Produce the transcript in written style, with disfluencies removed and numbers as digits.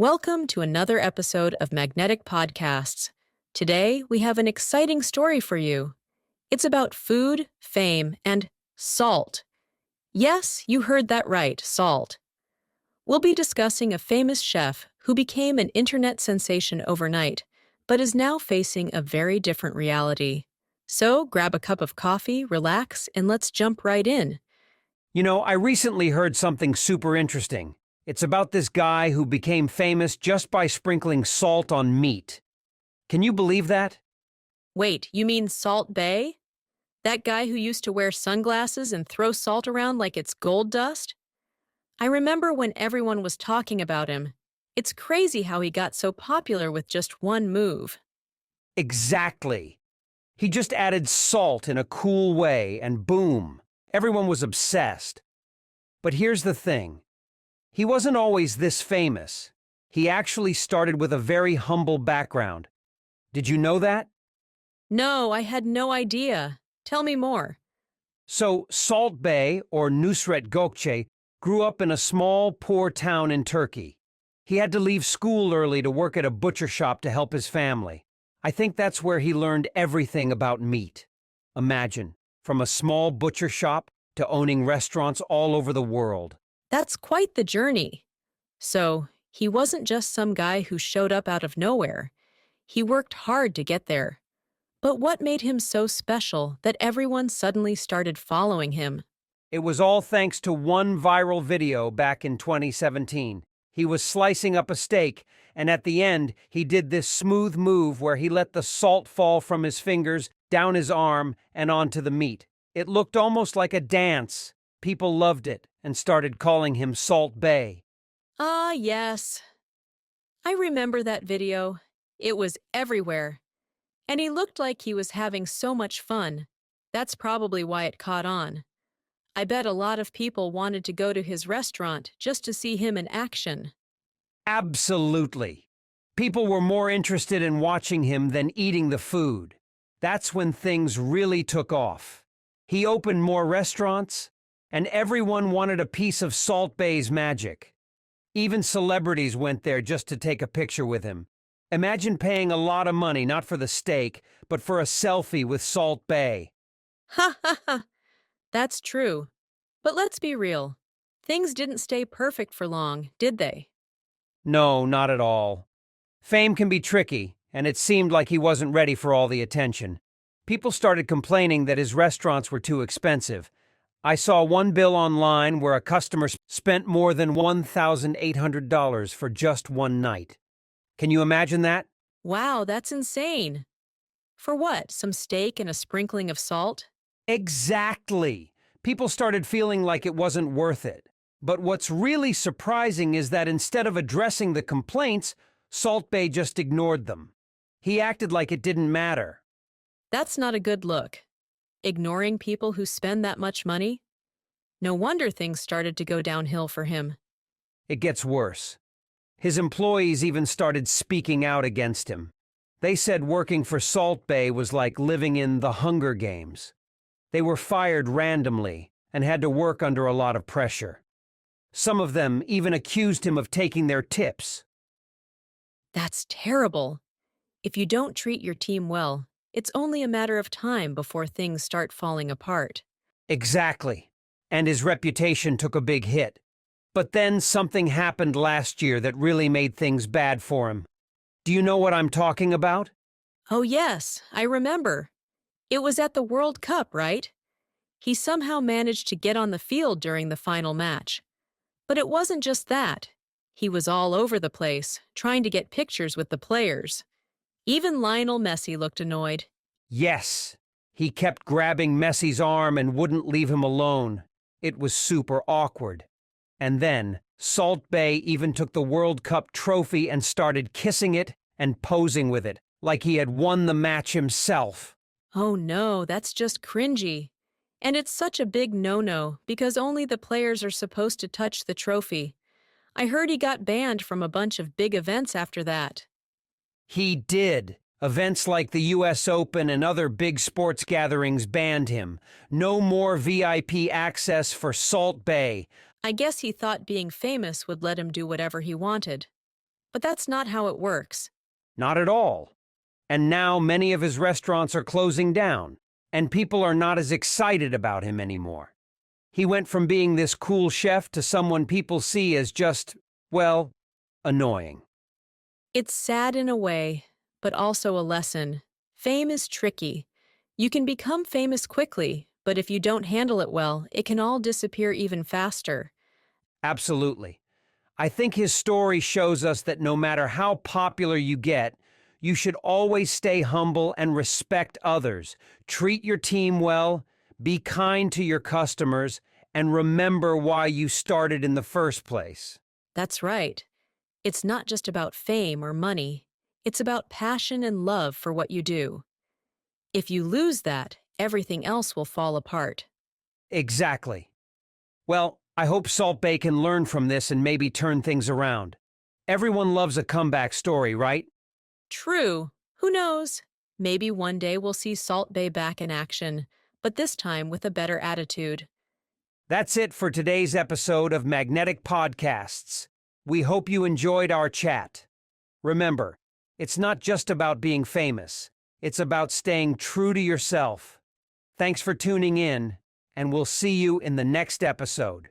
Welcome to another episode of Magnetic Podcasts. Today, we have an exciting story for you. It's about food, fame, and salt. Yes, you heard that right, salt. We'll be discussing a famous chef who became an internet sensation overnight, but is now facing a very different reality. So, grab a cup of coffee, relax, and let's jump right in. I recently heard something super interesting. It's about this guy who became famous just by sprinkling salt on meat. Can you believe that? Wait, you mean SALTBAE? That guy who used to wear sunglasses and throw salt around like it's gold dust? I remember when everyone was talking about him. It's crazy how he got so popular with just one move. Exactly. He just added salt in a cool way and boom, everyone was obsessed. But here's the thing. He wasn't always this famous. He actually started with a very humble background. Did you know that? No, I had no idea. Tell me more. So, SALTBAE, or Nusret Gökçe, grew up in a small, poor town in Turkey. He had to leave school early to work at a butcher shop to help his family. I think that's where he learned everything about meat. Imagine, from a small butcher shop to owning restaurants all over the world. That's quite the journey. So, he wasn't just some guy who showed up out of nowhere. He worked hard to get there. But what made him so special that everyone suddenly started following him? It was all thanks to one viral video back in 2017. He was slicing up a steak, and at the end, he did this smooth move where he let the salt fall from his fingers, down his arm, and onto the meat. It looked almost like a dance. People loved it and started calling him SALTBAE. Ah, yes. I remember that video. It was everywhere. And he looked like he was having so much fun. That's probably why it caught on. I bet a lot of people wanted to go to his restaurant just to see him in action. Absolutely. People were more interested in watching him than eating the food. That's when things really took off. He opened more restaurants, and everyone wanted a piece of SALTBAE's magic. Even celebrities went there just to take a picture with him. Imagine paying a lot of money not for the steak, but for a selfie with SALTBAE. Ha ha ha! That's true. But let's be real. Things didn't stay perfect for long, did they? No, not at all. Fame can be tricky, and it seemed like he wasn't ready for all the attention. People started complaining that his restaurants were too expensive. I saw one bill online where a customer spent more than $1,800 for just one night. Can you imagine that? Wow, that's insane. For what, some steak and a sprinkling of salt? Exactly. People started feeling like it wasn't worth it. But what's really surprising is that instead of addressing the complaints, SALTBAE just ignored them. He acted like it didn't matter. That's not a good look. Ignoring people who spend that much money? No wonder things started to go downhill for him. It gets worse. His employees even started speaking out against him. They said working for SALTBAE was like living in the Hunger Games. They were fired randomly and had to work under a lot of pressure. Some of them even accused him of taking their tips. That's terrible. If you don't treat your team well, it's only a matter of time before things start falling apart. Exactly. And his reputation took a big hit. But then something happened last year that really made things bad for him. Do you know what I'm talking about? Oh yes, I remember. It was at the World Cup, right? He somehow managed to get on the field during the final match. But it wasn't just that. He was all over the place, trying to get pictures with the players. Even Lionel Messi looked annoyed. Yes. He kept grabbing Messi's arm and wouldn't leave him alone. It was super awkward. And then, SALTBAE even took the World Cup trophy and started kissing it and posing with it, like he had won the match himself. Oh no, that's just cringy. And it's such a big no-no because only the players are supposed to touch the trophy. I heard he got banned from a bunch of big events after that. He did. Events like the US Open and other big sports gatherings banned him. No more VIP access for SALTBAE. I guess he thought being famous would let him do whatever he wanted. But that's not how it works. Not at all. And now many of his restaurants are closing down, and people are not as excited about him anymore. He went from being this cool chef to someone people see as just, well, annoying. It's sad in a way, but also a lesson. Fame is tricky. You can become famous quickly, but if you don't handle it well, it can all disappear even faster. Absolutely. I think his story shows us that no matter how popular you get, you should always stay humble and respect others. Treat your team well, be kind to your customers, and remember why you started in the first place. That's right. It's not just about fame or money. It's about passion and love for what you do. If you lose that, everything else will fall apart. Exactly. Well, I hope SALTBAE can learn from this and maybe turn things around. Everyone loves a comeback story, right? True. Who knows? Maybe one day we'll see Salt Bay back in action, but this time with a better attitude. That's it for today's episode of Magnetic Podcasts. We hope you enjoyed our chat. Remember, it's not just about being famous. It's about staying true to yourself. Thanks for tuning in, and we'll see you in the next episode.